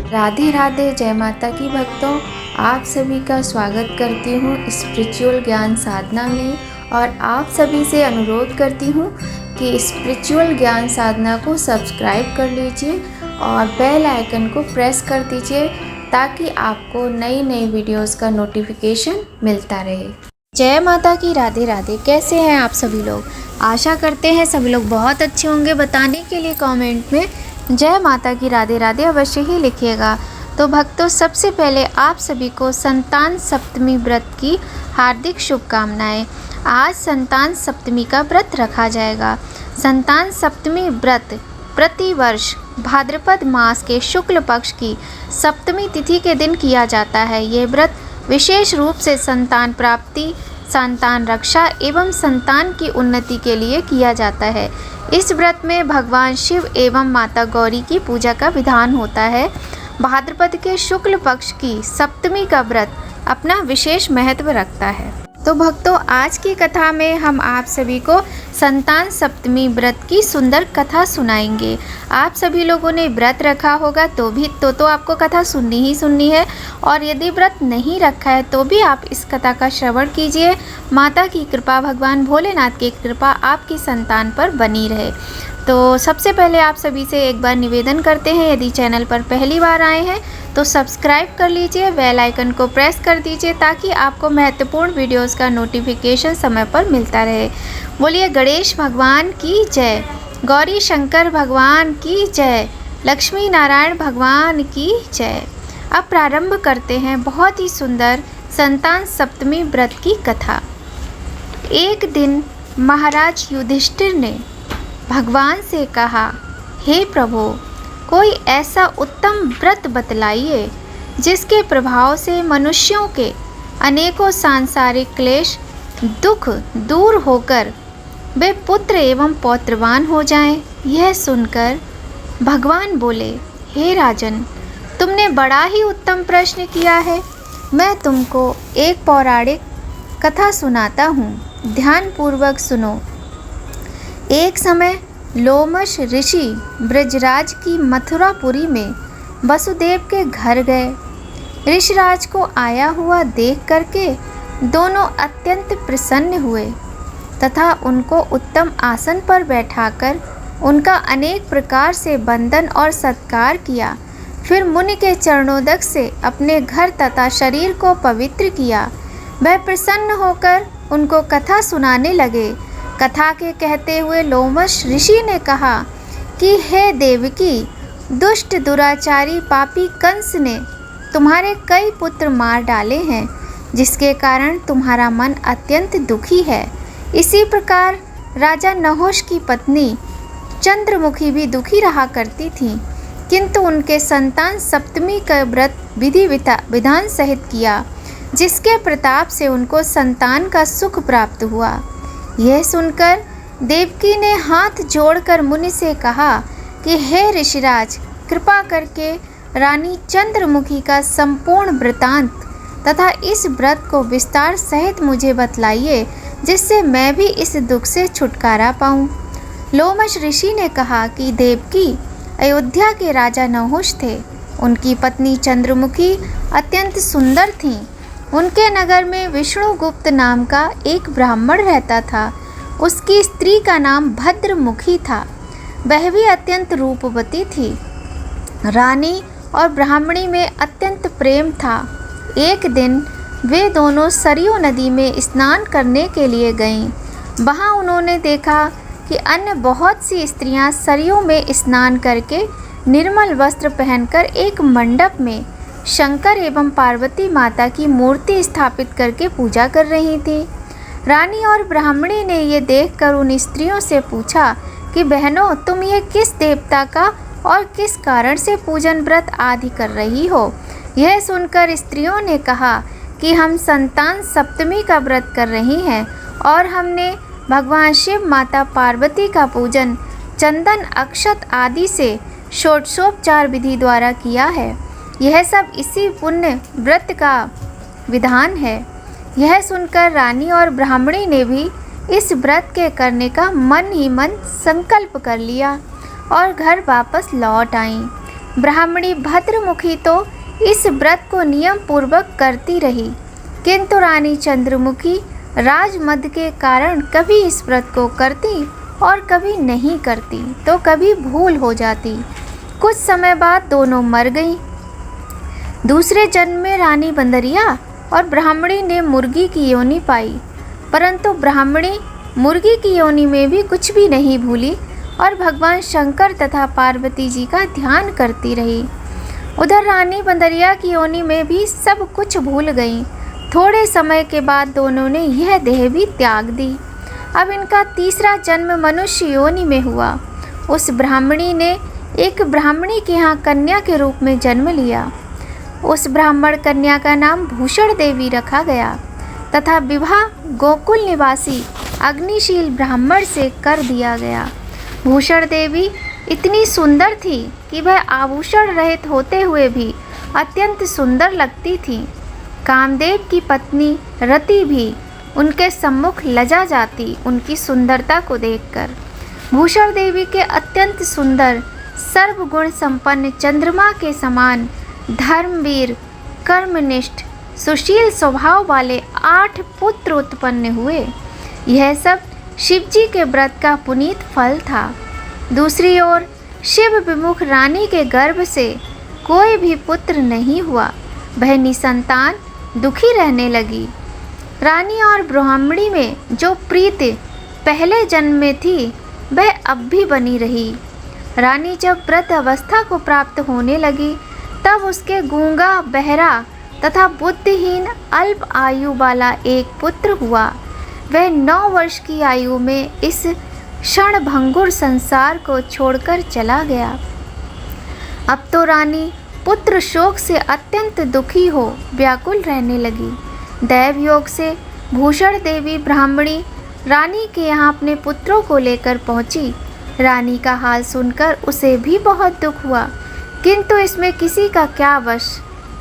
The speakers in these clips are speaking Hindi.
राधे राधे, जय माता की भक्तों। आप सभी का स्वागत करती हूँ स्पिरिचुअल ज्ञान साधना में और आप सभी से अनुरोध करती हूँ कि स्पिरिचुअल ज्ञान साधना को सब्सक्राइब कर लीजिए और बेल आइकन को प्रेस कर दीजिए ताकि आपको नई नई वीडियोस का नोटिफिकेशन मिलता रहे। जय माता की, राधे राधे। कैसे हैं आप सभी लोग? आशा करते हैं सभी लोग बहुत अच्छे होंगे। बताने के लिए कमेंट में जय माता की, राधे राधे अवश्य ही लिखिएगा। तो भक्तों, सबसे पहले आप सभी को संतान सप्तमी व्रत की हार्दिक शुभकामनाएं। आज संतान सप्तमी का व्रत रखा जाएगा। संतान सप्तमी व्रत प्रतिवर्ष भाद्रपद मास के शुक्ल पक्ष की सप्तमी तिथि के दिन किया जाता है। ये व्रत विशेष रूप से संतान प्राप्ति, संतान रक्षा एवं संतान की उन्नति के लिए किया जाता है। इस व्रत में भगवान शिव एवं माता गौरी की पूजा का विधान होता है। भाद्रपद के शुक्ल पक्ष की सप्तमी का व्रत अपना विशेष महत्व रखता है। तो भक्तों, आज की कथा में हम आप सभी को संतान सप्तमी व्रत की सुंदर कथा सुनाएंगे। आप सभी लोगों ने व्रत रखा होगा तो आपको कथा सुननी ही सुननी है, और यदि व्रत नहीं रखा है तो भी आप इस कथा का श्रवण कीजिए। माता की कृपा, भगवान भोलेनाथ की कृपा आपकी संतान पर बनी रहे। तो सबसे पहले आप सभी से एक बार निवेदन करते हैं, यदि चैनल पर पहली बार आए हैं तो सब्सक्राइब कर लीजिए, बेल आइकन को प्रेस कर दीजिए ताकि आपको महत्वपूर्ण वीडियोस का नोटिफिकेशन समय पर मिलता रहे। बोलिए गणेश भगवान की जय, गौरी शंकर भगवान की जय, लक्ष्मी नारायण भगवान की जय। अब प्रारंभ करते हैं बहुत ही सुंदर संतान सप्तमी व्रत की कथा। एक दिन महाराज युधिष्ठिर ने भगवान से कहा, हे प्रभु, कोई ऐसा उत्तम व्रत बतलाइए जिसके प्रभाव से मनुष्यों के अनेकों सांसारिक क्लेश दुख दूर होकर वे पुत्र एवं पौत्रवान हो जाएं। यह सुनकर भगवान बोले, हे राजन, तुमने बड़ा ही उत्तम प्रश्न किया है। मैं तुमको एक पौराणिक कथा सुनाता हूँ, ध्यानपूर्वक सुनो। एक समय लोमश ऋषि ब्रजराज की मथुरापुरी में वसुदेव के घर गए। ऋषिराज को आया हुआ देख करके दोनों अत्यंत प्रसन्न हुए तथा उनको उत्तम आसन पर बैठाकर उनका अनेक प्रकार से वंदन और सत्कार किया। फिर मुनि के चरणोदक से अपने घर तथा शरीर को पवित्र किया। वह प्रसन्न होकर उनको कथा सुनाने लगे। कथा के कहते हुए लोमश ऋषि ने कहा कि हे देवकी, दुष्ट दुराचारी पापी कंस ने तुम्हारे कई पुत्र मार डाले हैं, जिसके कारण तुम्हारा मन अत्यंत दुखी है। इसी प्रकार राजा नहुष की पत्नी चंद्रमुखी भी दुखी रहा करती थी, किंतु उनके संतान सप्तमी का व्रत विधि विधान सहित किया, जिसके प्रताप से उनको संतान का सुख प्राप्त हुआ। यह सुनकर देवकी ने हाथ जोड़कर मुनि से कहा कि हे ऋषिराज, कृपा करके रानी चंद्रमुखी का संपूर्ण वृतांत तथा इस व्रत को विस्तार सहित मुझे बतलाइए, जिससे मैं भी इस दुख से छुटकारा पाऊं। लोमश ऋषि ने कहा कि देवकी, अयोध्या के राजा नहुष थे। उनकी पत्नी चंद्रमुखी अत्यंत सुंदर थीं। उनके नगर में विष्णुगुप्त नाम का एक ब्राह्मण रहता था। उसकी स्त्री का नाम भद्रमुखी था। वह भी अत्यंत रूपवती थी। रानी और ब्राह्मणी में अत्यंत प्रेम था। एक दिन वे दोनों सरयू नदी में स्नान करने के लिए गईं। वहां उन्होंने देखा कि अन्य बहुत सी स्त्रियां सरयू में स्नान करके निर्मल वस्त्र पहनकर एक मंडप में शंकर एवं पार्वती माता की मूर्ति स्थापित करके पूजा कर रही थी। रानी और ब्राह्मणी ने ये देखकर उन स्त्रियों से पूछा कि बहनों, तुम ये किस देवता का और किस कारण से पूजन व्रत आदि कर रही हो? यह सुनकर स्त्रियों ने कहा कि हम संतान सप्तमी का व्रत कर रही हैं और हमने भगवान शिव, माता पार्वती का पूजन चंदन, अक्षत आदि से षोडशोपचार विधि द्वारा किया है। यह सब इसी पुण्य व्रत का विधान है। यह सुनकर रानी और ब्राह्मणी ने भी इस व्रत के करने का मन ही मन संकल्प कर लिया और घर वापस लौट आईं। ब्राह्मणी भद्रमुखी तो इस व्रत को नियम पूर्वक करती रही, किंतु रानी चंद्रमुखी राजमद के कारण कभी इस व्रत को करती और कभी नहीं करती, तो कभी भूल हो जाती। कुछ समय बाद दोनों मर गईं। दूसरे जन्म में रानी बंदरिया और ब्राह्मणी ने मुर्गी की योनि पाई, परंतु ब्राह्मणी मुर्गी की योनि में भी कुछ भी नहीं भूली और भगवान शंकर तथा पार्वती जी का ध्यान करती रही। उधर रानी बंदरिया की योनि में भी सब कुछ भूल गई। थोड़े समय के बाद दोनों ने यह देह भी त्याग दी। अब इनका तीसरा जन्म मनुष्य योनि में हुआ। उस ब्राह्मणी ने एक ब्राह्मणी के यहाँ कन्या के रूप में जन्म लिया। उस ब्राह्मण कन्या का नाम भूषण देवी रखा गया तथा विवाह गोकुल निवासी अग्निशील ब्राह्मण से कर दिया गया। भूषण देवी इतनी सुंदर थी कि वह आभूषण रहित होते हुए भी अत्यंत सुंदर लगती थी। कामदेव की पत्नी रति भी उनके सम्मुख लजा जाती उनकी सुंदरता को देखकर। भूषण देवी के अत्यंत सुंदर सर्वगुण संपन्न चंद्रमा के समान धर्मवीर कर्मनिष्ठ सुशील स्वभाव वाले 8 पुत्र उत्पन्न हुए। यह सब शिवजी के व्रत का पुनीत फल था। दूसरी ओर शिव विमुख रानी के गर्भ से कोई भी पुत्र नहीं हुआ। वह निसंतान दुखी रहने लगी। रानी और ब्राह्मणी में जो प्रीति पहले जन्म में थी वह अब भी बनी रही। रानी जब व्रत अवस्था को प्राप्त होने लगी तब उसके गूंगा बहरा तथा बुद्धिहीन अल्प आयु वाला एक पुत्र हुआ। वह 9 वर्ष की आयु में इस क्षणभंगुर संसार को छोड़कर चला गया। अब तो रानी पुत्र शोक से अत्यंत दुखी हो व्याकुल रहने लगी। दैव योग से भूषण देवी ब्राह्मणी रानी के यहाँ अपने पुत्रों को लेकर पहुँची। रानी का हाल सुनकर उसे भी बहुत दुख हुआ, किंतु इसमें किसी का क्या वश।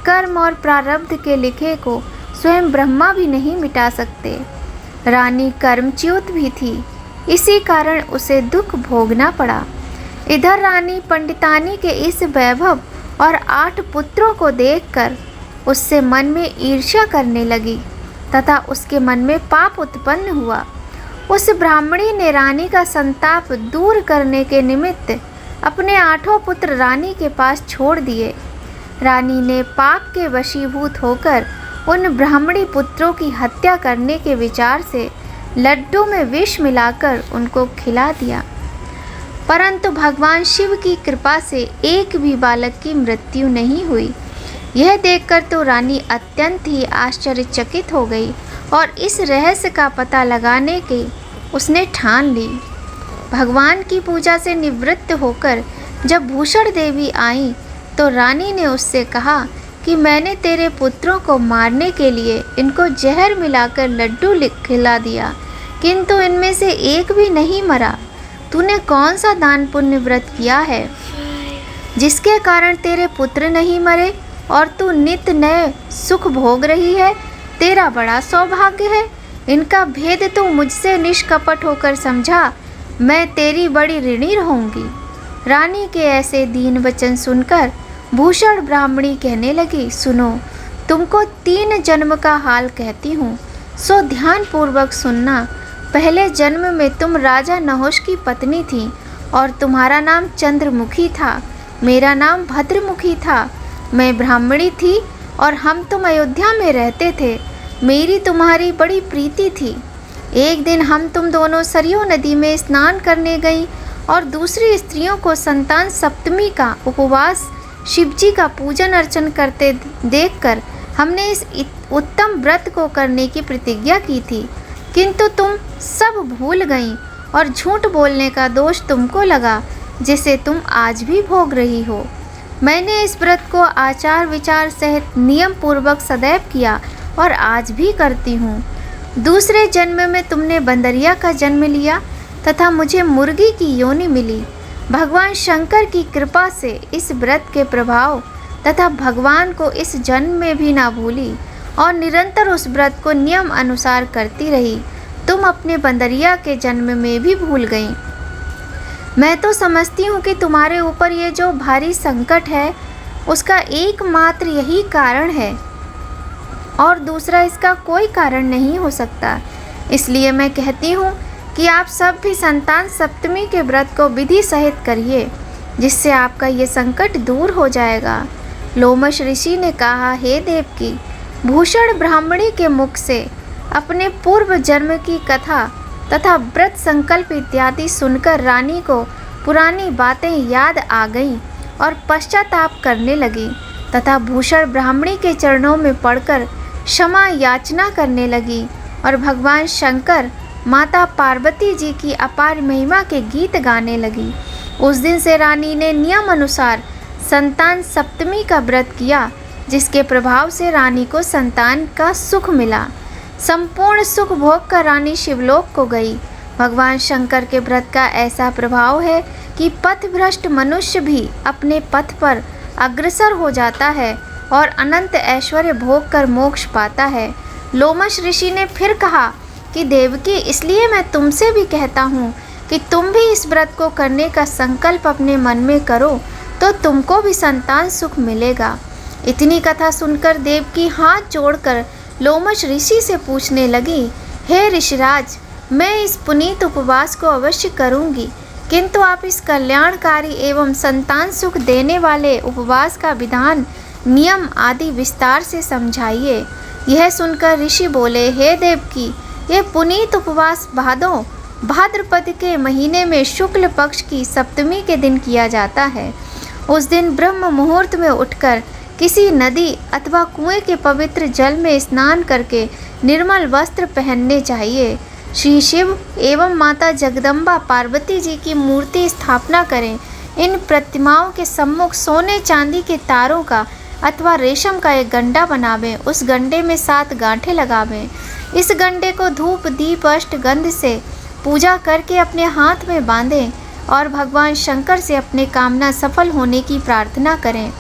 कर्म और प्रारब्ध के लिखे को स्वयं ब्रह्मा भी नहीं मिटा सकते। रानी कर्मच्युत भी थी, इसी कारण उसे दुख भोगना पड़ा। इधर रानी पंडितानी के इस वैभव और 8 पुत्रों को देखकर उससे मन में ईर्ष्या करने लगी तथा उसके मन में पाप उत्पन्न हुआ। उस ब्राह्मणी ने रानी का संताप दूर करने के निमित्त अपने 8 पुत्र रानी के पास छोड़ दिए। रानी ने पाप के वशीभूत होकर उन ब्राह्मणी पुत्रों की हत्या करने के विचार से लड्डू में विष मिलाकर उनको खिला दिया, परंतु भगवान शिव की कृपा से एक भी बालक की मृत्यु नहीं हुई। यह देखकर तो रानी अत्यंत ही आश्चर्यचकित हो गई और इस रहस्य का पता लगाने की उसने ठान ली। भगवान की पूजा से निवृत्त होकर जब भूषण देवी आई तो रानी ने उससे कहा कि मैंने तेरे पुत्रों को मारने के लिए इनको जहर मिलाकर लड्डू खिला दिया, किंतु इनमें से एक भी नहीं मरा। तूने कौन सा दान पुण्य व्रत किया है जिसके कारण तेरे पुत्र नहीं मरे और तू नित्य नए सुख भोग रही है? तेरा बड़ा सौभाग्य है। इनका भेद तू मुझसे निष्कपट होकर समझा, मैं तेरी बड़ी ऋणी रहूँगी। रानी के ऐसे दीन वचन सुनकर भूषण ब्राह्मणी कहने लगी, सुनो, तुमको 3 जन्म का हाल कहती हूँ, सो ध्यान पूर्वक सुनना। पहले जन्म में तुम राजा नहुष की पत्नी थी और तुम्हारा नाम चंद्रमुखी था, मेरा नाम भद्रमुखी था। मैं ब्राह्मणी थी और हम तुम अयोध्या में रहते थे। मेरी तुम्हारी बड़ी प्रीति थी। एक दिन हम तुम दोनों सरयू नदी में स्नान करने गईं और दूसरी स्त्रियों को संतान सप्तमी का उपवास शिवजी का पूजन अर्चन करते देखकर हमने इस उत्तम व्रत को करने की प्रतिज्ञा की थी, किंतु तुम सब भूल गईं और झूठ बोलने का दोष तुमको लगा, जिसे तुम आज भी भोग रही हो। मैंने इस व्रत को आचार विचार सहित नियम पूर्वक सदैव किया और आज भी करती हूँ। दूसरे जन्म में तुमने बंदरिया का जन्म लिया तथा मुझे मुर्गी की योनि मिली। भगवान शंकर की कृपा से इस व्रत के प्रभाव तथा भगवान को इस जन्म में भी ना भूली और निरंतर उस व्रत को नियम अनुसार करती रही, तुम अपने बंदरिया के जन्म में भी भूल गई। मैं तो समझती हूँ कि तुम्हारे ऊपर ये जो भारी संकट है उसका एकमात्र यही कारण है और दूसरा इसका कोई कारण नहीं हो सकता। इसलिए मैं कहती हूँ कि आप सब भी संतान सप्तमी के व्रत को विधि सहित करिए, जिससे आपका ये संकट दूर हो जाएगा। लोमश ऋषि ने कहा, हे देवकी, भूषण ब्राह्मणी के मुख से अपने पूर्व जन्म की कथा तथा व्रत संकल्प इत्यादि सुनकर रानी को पुरानी बातें याद आ गईं और पश्चाताप करने लगी तथा भूषण ब्राह्मणी के चरणों में पड़कर क्षमा याचना करने लगी और भगवान शंकर, माता पार्वती जी की अपार महिमा के गीत गाने लगी। उस दिन से रानी ने नियम अनुसार संतान सप्तमी का व्रत किया, जिसके प्रभाव से रानी को संतान का सुख मिला। संपूर्ण सुख भोग कर रानी शिवलोक को गई। भगवान शंकर के व्रत का ऐसा प्रभाव है कि पथभ्रष्ट मनुष्य भी अपने पथ पर अग्रसर हो जाता है और अनंत ऐश्वर्य भोग कर मोक्ष पाता है। लोमश ऋषि ने फिर कहा कि देवकी, इसलिए मैं तुमसे भी कहता हूँ कि तुम भी इस व्रत को करने का संकल्प अपने मन में करो, तो तुमको भी संतान सुख मिलेगा। इतनी कथा सुनकर देवकी हाथ जोड़कर लोमश ऋषि से पूछने लगी, हे ऋषिराज, मैं इस पुनीत उपवास को अवश्य करूँगी, किंतु आप इस कल्याणकारी एवं संतान सुख देने वाले उपवास का विधान, नियम आदि विस्तार से समझाइए। यह सुनकर ऋषि बोले, हे देवकी, यह पुनीत उपवास भाद्रपद के महीने में शुक्ल पक्ष की सप्तमी के दिन किया जाता है। उस दिन ब्रह्म मुहूर्त में उठकर किसी नदी अथवा कुएं के पवित्र जल में स्नान करके निर्मल वस्त्र पहनने चाहिए। श्री शिव एवं माता जगदम्बा पार्वती जी की मूर्ति स्थापना करें। इन प्रतिमाओं के सम्मुख सोने चांदी के तारों का अथवा रेशम का एक गंडा बनावें। उस गंडे में 7 गांठें लगावें। इस गंडे को धूप दीप अष्ट गंध से पूजा करके अपने हाथ में बांधें और भगवान शंकर से अपने कामना सफल होने की प्रार्थना करें।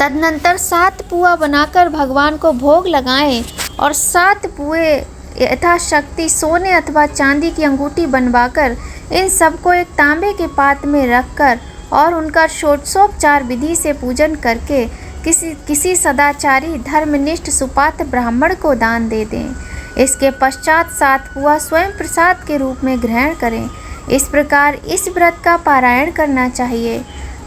तदनंतर 7 पुआ बनाकर भगवान को भोग लगाएं और 7 पुए यथाशक्ति सोने अथवा चांदी की अंगूठी बनवाकर इन सबको एक तांबे के पात्र में रखकर और उनका षोडशोपचार विधि से पूजन करके किसी सदाचारी धर्मनिष्ठ सुपात्र ब्राह्मण को दान दे दें। इसके पश्चात 7 पुआ स्वयं प्रसाद के रूप में ग्रहण करें। इस प्रकार इस व्रत का पारायण करना चाहिए।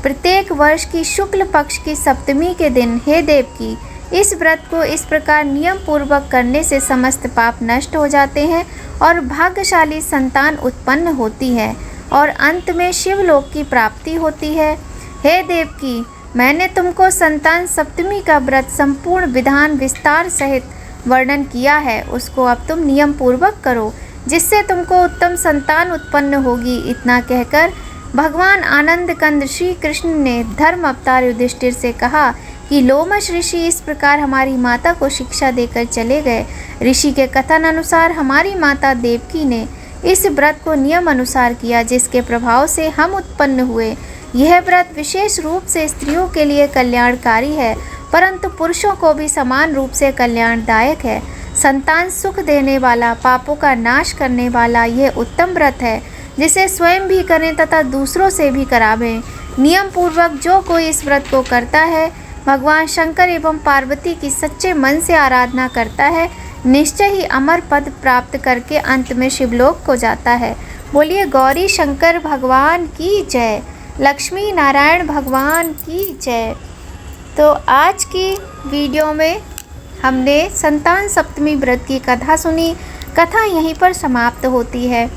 प्रत्येक वर्ष की शुक्ल पक्ष की सप्तमी के दिन, हे देवकी, इस व्रत को इस प्रकार नियम पूर्वक करने से समस्त पाप नष्ट हो जाते हैं और भाग्यशाली संतान उत्पन्न होती है और अंत में शिवलोक की प्राप्ति होती है। हे देवकी, मैंने तुमको संतान सप्तमी का व्रत संपूर्ण विधान विस्तार सहित वर्णन किया है, उसको अब तुम नियम पूर्वक करो, जिससे तुमको उत्तम संतान उत्पन्न होगी। इतना कहकर भगवान आनंद कंद श्री कृष्ण ने धर्म अवतार युधिष्ठिर से कहा कि लोमश ऋषि इस प्रकार हमारी माता को शिक्षा देकर चले गए। ऋषि के कथन अनुसार हमारी माता देवकी ने इस व्रत को नियम अनुसार किया, जिसके प्रभाव से हम उत्पन्न हुए। यह व्रत विशेष रूप से स्त्रियों के लिए कल्याणकारी है, परंतु पुरुषों को भी समान रूप से कल्याणदायक है। संतान सुख देने वाला, पापों का नाश करने वाला यह उत्तम व्रत है, जिसे स्वयं भी करें तथा दूसरों से भी करावें। नियम पूर्वक जो कोई इस व्रत को करता है, भगवान शंकर एवं पार्वती की सच्चे मन से आराधना करता है, निश्चय ही अमर पद प्राप्त करके अंत में शिवलोक को जाता है। बोलिए गौरी शंकर भगवान की जय, लक्ष्मी नारायण भगवान की जय। तो आज की वीडियो में हमने संतान सप्तमी व्रत की कथा सुनी। कथा यहीं पर समाप्त होती है।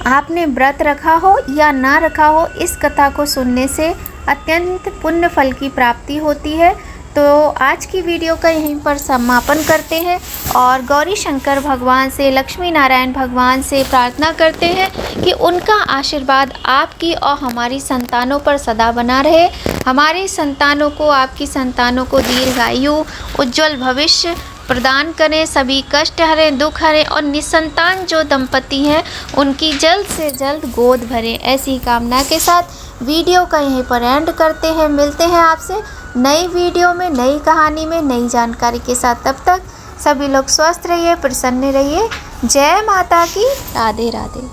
आपने व्रत रखा हो या ना रखा हो, इस कथा को सुनने से अत्यंत पुण्य फल की प्राप्ति होती है। तो आज की वीडियो का यहीं पर समापन करते हैं और गौरी शंकर भगवान से, लक्ष्मी नारायण भगवान से प्रार्थना करते हैं कि उनका आशीर्वाद आपकी और हमारी संतानों पर सदा बना रहे। हमारी संतानों को, आपकी संतानों को दीर्घायु, उज्जवल भविष्य प्रदान करें, सभी कष्ट हरें, दुख हरें और निसंतान जो दंपति हैं उनकी जल्द से जल्द गोद भरें। ऐसी कामना के साथ वीडियो का यहीं पर एंड करते हैं। मिलते हैं आपसे नई वीडियो में, नई कहानी में, नई जानकारी के साथ। तब तक सभी लोग स्वस्थ रहिए, प्रसन्न रहिए। जय माता की। राधे राधे।